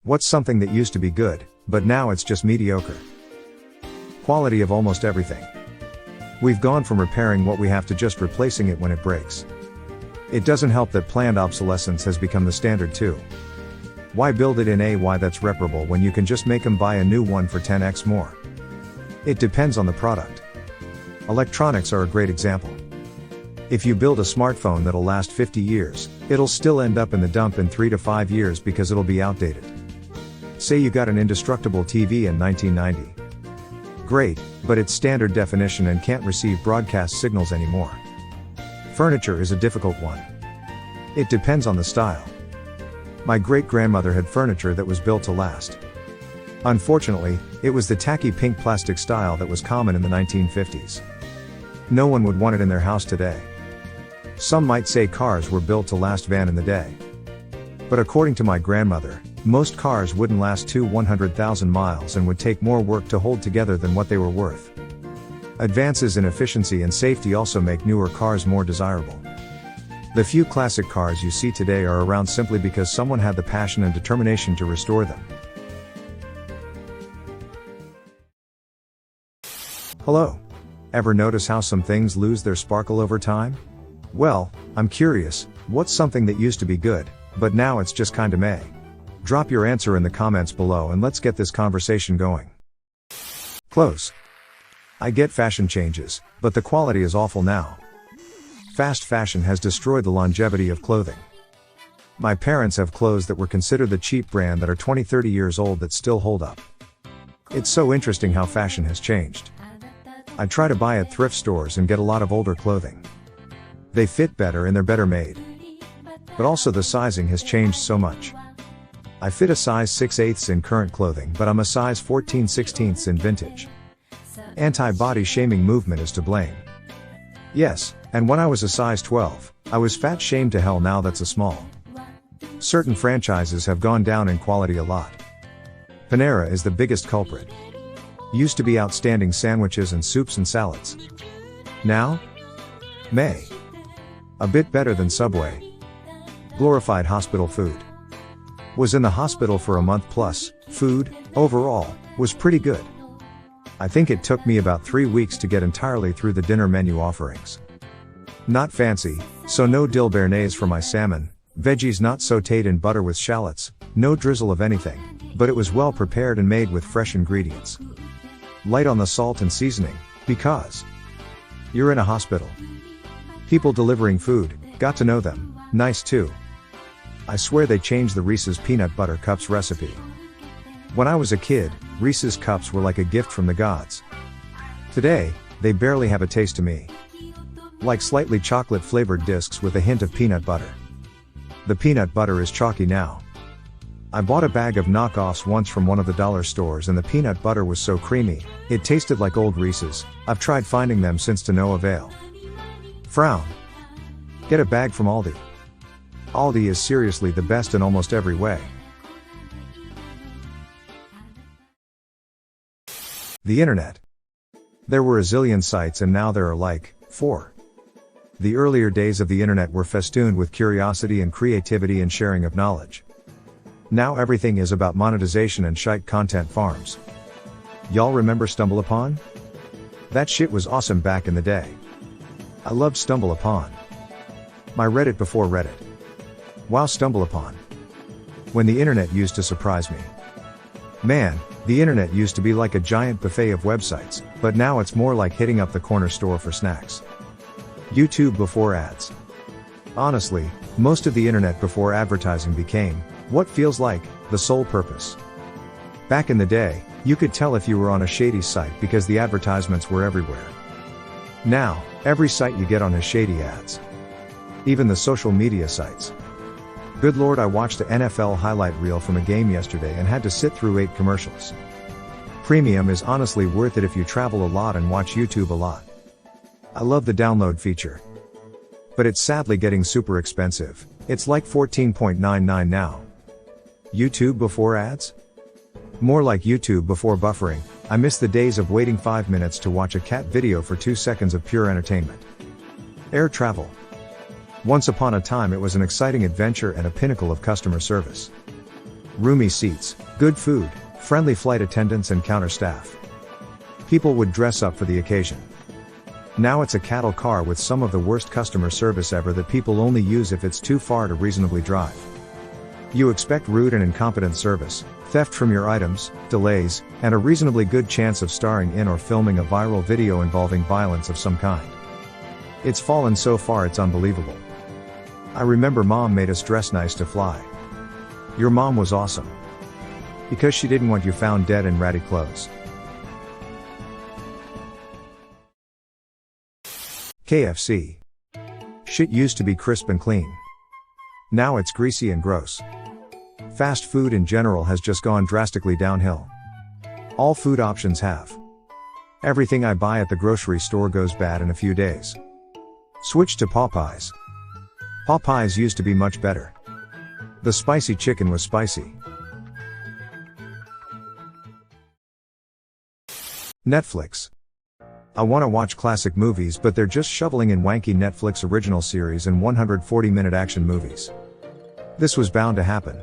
What's something that used to be good, but now it's just mediocre? Quality of almost everything. We've gone from repairing what we have to just replacing it when it breaks. It doesn't help that planned obsolescence has become the standard too. Why build it in a way that's reparable when you can just make them buy a new one for 10x more? It depends on the product. Electronics are a great example. If you build a smartphone that'll last 50 years, it'll still end up in the dump in 3 to 5 years because it'll be outdated. Say you got an indestructible TV in 1990. Great, but it's standard definition and can't receive broadcast signals anymore. Furniture is a difficult one. It depends on the style. My great-grandmother had furniture that was built to last. Unfortunately, it was the tacky pink plastic style that was common in the 1950s. No one would want it in their house today. Some might say cars were built to last van in the day. But according to my grandmother, most cars wouldn't last 100,000 miles and would take more work to hold together than what they were worth. Advances in efficiency and safety also make newer cars more desirable. The few classic cars you see today are around simply because someone had the passion and determination to restore them. Hello. Ever notice how some things lose their sparkle over time? Well, I'm curious, what's something that used to be good, but now it's just kinda meh? Drop your answer in the comments below and let's get this conversation going. Clothes. I get fashion changes, but the quality is awful now. Fast fashion has destroyed the longevity of clothing. My parents have clothes that were considered the cheap brand that are 20-30 years old that still hold up. It's so interesting how fashion has changed. I try to buy at thrift stores and get a lot of older clothing. They fit better and they're better made. But also the sizing has changed so much. I fit a size 6/8 in current clothing, but I'm a size 14/16 in vintage. Anti-body shaming movement is to blame. Yes, and when I was a size 12, I was fat shamed to hell. Now that's a small. Certain franchises have gone down in quality a lot. Panera is the biggest culprit. Used to be outstanding sandwiches and soups and salads. Now? Meh. A bit better than Subway. Glorified hospital food. Was in the hospital for a month plus, food, overall, was pretty good. I think it took me about 3 weeks to get entirely through the dinner menu offerings. Not fancy, so no dill béarnaise for my salmon, veggies not sautéed in butter with shallots, no drizzle of anything, but it was well prepared and made with fresh ingredients. Light on the salt and seasoning, because you're in a hospital. People delivering food, got to know them, nice too. I swear they changed the Reese's Peanut Butter Cups recipe. When I was a kid, Reese's Cups were like a gift from the gods. Today, they barely have a taste to me. Like slightly chocolate-flavored discs with a hint of peanut butter. The peanut butter is chalky now. I bought a bag of knockoffs once from one of the dollar stores and the peanut butter was so creamy, it tasted like old Reese's. I've tried finding them since to no avail. Frown. Get a bag from Aldi. Aldi is seriously the best in almost every way. The internet. There were a zillion sites and now there are like 4. The earlier days of the internet were festooned with curiosity and creativity and sharing of knowledge. Now everything is about monetization and shite content farms. Y'all remember StumbleUpon? That shit was awesome back in the day. I loved StumbleUpon. My Reddit before Reddit. Wow, StumbleUpon. When the internet used to surprise me. Man, the internet used to be like a giant buffet of websites, but now it's more like hitting up the corner store for snacks. YouTube before ads. Honestly, most of the internet before advertising became, what feels like, the sole purpose. Back in the day, you could tell if you were on a shady site because the advertisements were everywhere. Now, every site you get on has shady ads. Even the social media sites. Good lord, I watched the NFL highlight reel from a game yesterday and had to sit through 8 commercials. Premium is honestly worth it if you travel a lot and watch YouTube a lot. I love the download feature. But it's sadly getting super expensive. It's like $14.99 now. YouTube before ads? More like YouTube before buffering. I miss the days of waiting 5 minutes to watch a cat video for 2 seconds of pure entertainment. Air travel. Once upon a time it was an exciting adventure and a pinnacle of customer service. Roomy seats, good food, friendly flight attendants and counter staff. People would dress up for the occasion. Now it's a cattle car with some of the worst customer service ever that people only use if it's too far to reasonably drive. You expect rude and incompetent service, theft from your items, delays, and a reasonably good chance of starring in or filming a viral video involving violence of some kind. It's fallen so far it's unbelievable. I remember mom made us dress nice to fly. Your mom was awesome. Because she didn't want you found dead in ratty clothes. KFC. Shit used to be crisp and clean. Now it's greasy and gross. Fast food in general has just gone drastically downhill. All food options have. Everything I buy at the grocery store goes bad in a few days. Switch to Popeyes. Popeyes used to be much better. The spicy chicken was spicy. Netflix. I want to watch classic movies, but they're just shoveling in wanky Netflix original series and 140-minute action movies. This was bound to happen.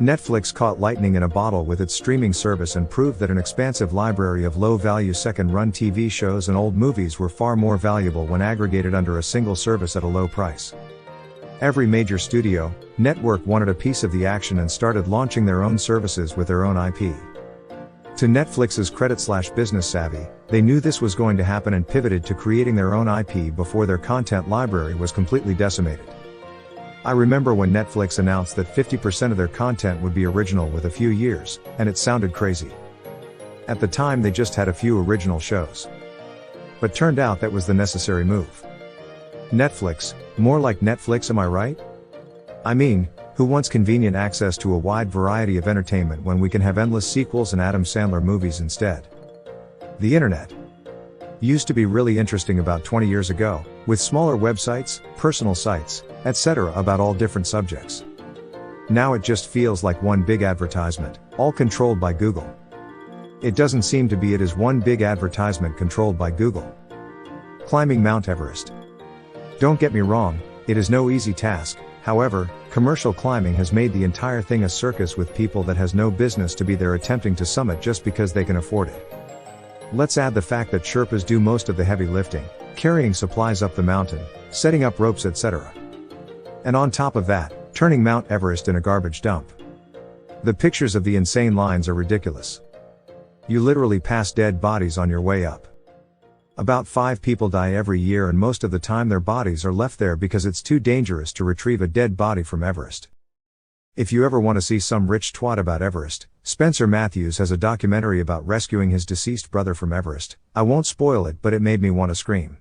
Netflix caught lightning in a bottle with its streaming service and proved that an expansive library of low-value second-run TV shows and old movies were far more valuable when aggregated under a single service at a low price. Every major studio, network wanted a piece of the action and started launching their own services with their own IP. To Netflix's credit/business savvy, they knew this was going to happen and pivoted to creating their own IP before their content library was completely decimated. I remember when Netflix announced that 50% of their content would be original with a few years, and it sounded crazy. At the time they just had a few original shows. But turned out that was the necessary move. Netflix, more like Netflix, am I right? I mean, who wants convenient access to a wide variety of entertainment when we can have endless sequels and Adam Sandler movies instead? The internet used to be really interesting about 20 years ago, with smaller websites, personal sites, etc. about all different subjects. Now it just feels like one big advertisement, all controlled by Google. It doesn't seem to be, it is one big advertisement controlled by Google. Climbing Mount Everest. Don't get me wrong, it is no easy task. However, commercial climbing has made the entire thing a circus with people that has no business to be there attempting to summit just because they can afford it. Let's add the fact that Sherpas do most of the heavy lifting, carrying supplies up the mountain, setting up ropes, etc. And on top of that, turning Mount Everest in a garbage dump. The pictures of the insane lines are ridiculous. You literally pass dead bodies on your way up. About 5 people die every year, and most of the time their bodies are left there because it's too dangerous to retrieve a dead body from Everest. If you ever want to see some rich twat about Everest, Spencer Matthews has a documentary about rescuing his deceased brother from Everest. I won't spoil it, but it made me want to scream.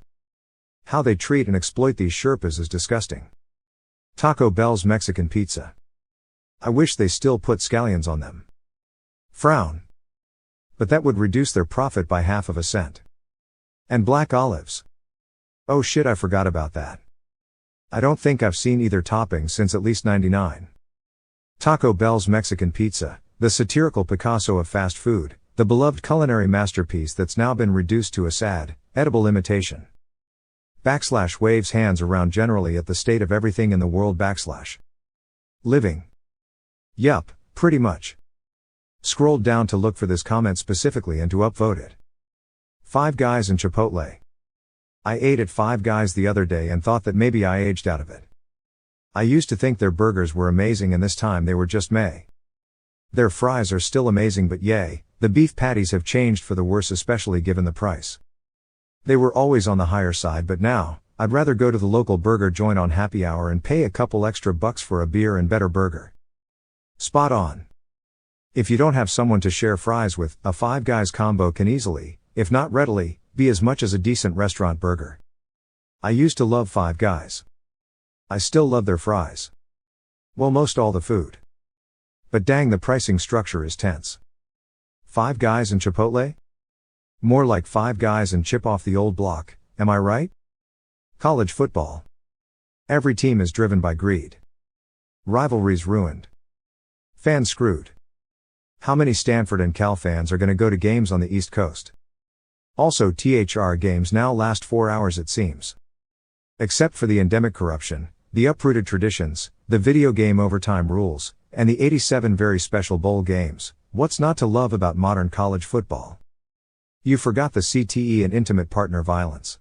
How they treat and exploit these Sherpas is disgusting. Taco Bell's Mexican pizza. I wish they still put scallions on them. Frown. But that would reduce their profit by half of a cent. And black olives. Oh shit, I forgot about that. I don't think I've seen either topping since at least '99. Taco Bell's Mexican pizza, the satirical Picasso of fast food, the beloved culinary masterpiece that's now been reduced to a sad, edible imitation. Waves hands around generally at the state of everything in the world. Living. Yup, pretty much. Scrolled down to look for this comment specifically and to upvote it. Five Guys and Chipotle. I ate at Five Guys the other day and thought that maybe I aged out of it. I used to think their burgers were amazing, and this time they were just meh. Their fries are still amazing, but yay, the beef patties have changed for the worse, especially given the price. They were always on the higher side, but now, I'd rather go to the local burger joint on happy hour and pay a couple extra bucks for a beer and better burger. Spot on. If you don't have someone to share fries with, a Five Guys combo can easily, if not readily, be as much as a decent restaurant burger. I used to love Five Guys. I still love their fries. Well, most all the food. But dang, the pricing structure is tense. Five Guys and Chipotle? More like Five Guys and Chip off the old block, am I right? College football. Every team is driven by greed. Rivalries ruined. Fans screwed. How many Stanford and Cal fans are going to go to games on the East Coast? Also, THR games now last 4 hours it seems. Except for the endemic corruption, the uprooted traditions, the video game overtime rules, and the 87 very special bowl games. What's not to love about modern college football? You forgot the CTE and intimate partner violence.